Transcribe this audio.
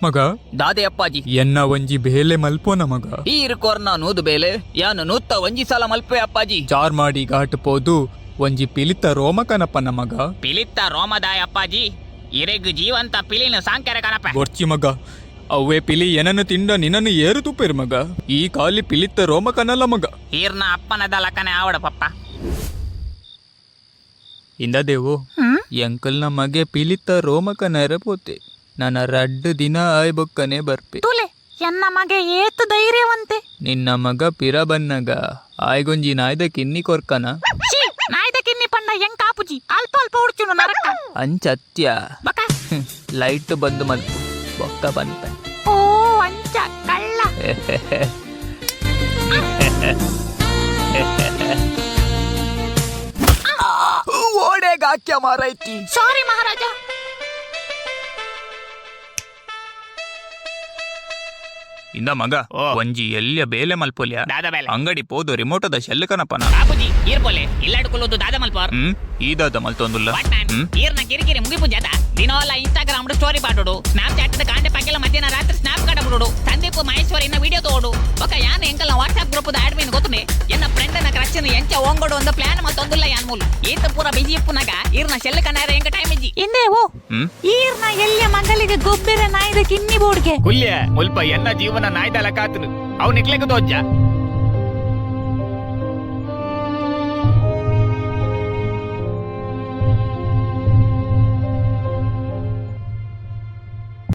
ಮಗ ದಾದೆ ಅಪ್ಪಾಜಿ ಎನ್ನ ಒಂಜಿ ಬೇಲೆ ಮಲ್ಪೋನ ಮಗ. ಈರು ಕೊರ್ನ ನೂದು ಬೇಲೆ ಯಾನು ನೂತ್ತ ಒಂಜಿ ಸಲ ಮಲ್ಪೆ ಅಪ್ಪಾಜಿ. ಜಾರ್ ಮಾಡಿ ಘಾಟ್ ಪೋದು ಒಂಜಿ ಪಿಲಿತ ರೋಮಕನಪ್ಪನ ಮಗ. ಪಿಲಿತ್ತ ರೋಮದಾಯ ಅಪ್ಪಾಜಿ ಇರೆಗ್ ಜೀವಂತ ಪಿಲಿನ ಸಾಂಕೆರೆ ಕನಪ. ಗೊರ್ಚಿ ಮಗ, ಅವ್ವೇ ಪಿಲಿ ಏನನ್ನು ತಿಂಡ ನಿನ್ನನ್ನು ಏರು ತುಪ್ಪೇರು ಮಗ. ಈ ಕಾಲಿ ಪಿಲಿತ ರೋಮಕನಲ್ಲ ಮಗ. ಈರ್ನ ಅಪ್ಪನದ ಲಕ್ಕನೆ ಆವಡ ಪಪ್ಪ. ಇಂದದೇವು ಎಂಕಲ್ನ ಮಗೆ ಪಿಲಿತ ರೋಮಕನರ ಪೋತೆ. ನನ್ನ 2 ದಿನ ಆಯ್ಬೊಕ್ಕನೆ ಬರ್ಪೆ. ತುಲೆ ಎನ್ನ ಮಗೆ ಏತು ಧೈರ್ಯವಂತೆ. ನಿನ್ನ ಮಗ ಪಿರ ಬನ್ನಗ ಆಯ್ಗೊಂಜಿ ನಾಯ್ದ ಕಿನ್ನಿ ಕೊರ್ಕನ. ನಾಯ್ದ ಕಿನ್ನಿ ಪಂಡ ಎಂಕ ಆಪುಜಿ ಅಲ್ಪ ಅಲ್ಪ ಉಡ್ಚುನು ನರಕ ಅಂಚತ್ಯ ಬಕ. ಲೈಟ್ ಬಂದು ಮಲ್ಪು ಬೊಕ್ಕ ಬಂತ. ಓ ಅಂಚ ಕಳ್ಳ. ಓಡೆಗ ಹಾಕ್ಯ ಮಾರೈತಿ. ಸಾರಿ ಮಹಾರಾಜ. ಇಂದ ಮಗ ಒಂಜಿ ಎಲ್ಲಿಯ ಬೇಲೆ ಮಲ್ಪೊಲ್ಯ ದಾದ ಬೇಲೆ ಅಂಗಡಿ ಪೋದು ರಿಮೋಟದ ಶೆಲ್ ಕನಪನ. ಆಪುಜಿ ಈರ್ಬೋಲೆ ಇಲ್ಲಾಡ್ಕೊಳ್ಳೋದು ದಾದ ಮಲ್ಪಾರ್. ಈದಾದ ಮಲ್ತೊಂದುಲ್ಲ. ಈರ್ನ ಕಿರಿಕಿರಿ ಮುಗಿಪುಜಾದ ದಿನವಲ್ಲ ಇನ್ಸ್ಟಾಗ್ರಾಮ್ ಸ್ಟೋರಿ ಪಾಡೋಡು, ಸ್ನಾಪ್ ಚಾಟ್ ಕಾಂಡೆ ಪಕ್ಕೆಲ್ಲ ಮಧ್ಯಾಹ್ನ ರಾತ್ರಿ ಸ್ನಾಪ್ ಕಾಟ ಬಿಡೋಡು, ಸಂದೀಪ್ ಮಹೇಶ್ವರಿ ವಿಡಿಯೋ ತೋಡು ಬೊಕ್ಕ ಯಾನ್ ಎಂಕಲ್ನ ವಾಟ್ಸ್ಆಪ್ ಗ್ರೂಪ್ ಅಡ್ಮಿನ್ ಗೊತ್ತನೆ ಎನ್ನ ಫ್ರೆಂಡ್ ನ ಕ್ರಶ್ನ ಎಂಚ ಓಂಗೋಡು ಒಂದು ಪ್ಲಾನ್ ಮತ್ತೊಂದುಲ್ಲ ಯಾನ್ ಮೂಲ ಈತ ಪೂರ ಬಿಜಿ ಇಪ್ಪುನಾಗ ಈರ್ನ ಶೆಲ್ ಕನಾರ ಎಂಕ ಟೈಮ್ ಇಜ್ಜಿ ಇಂದೇವು ಈರ್ನ ಎಲ್ಲಿಯ ಮಗಳಿಗೆ ಗೊಬ್ಬರ ನಾಯ್ದ ಕಿನ್ನಿ ಬೋಡ್ಗೆ ಕುಲ್ಯ ಮುಲ್ಪ ಎನ್ನ ಜೀವನ ನಾಯ್ದಲ ಕಾತನು ಅವ್ ನಿಕ್ಲೆಗ ದೋಜ್ಜ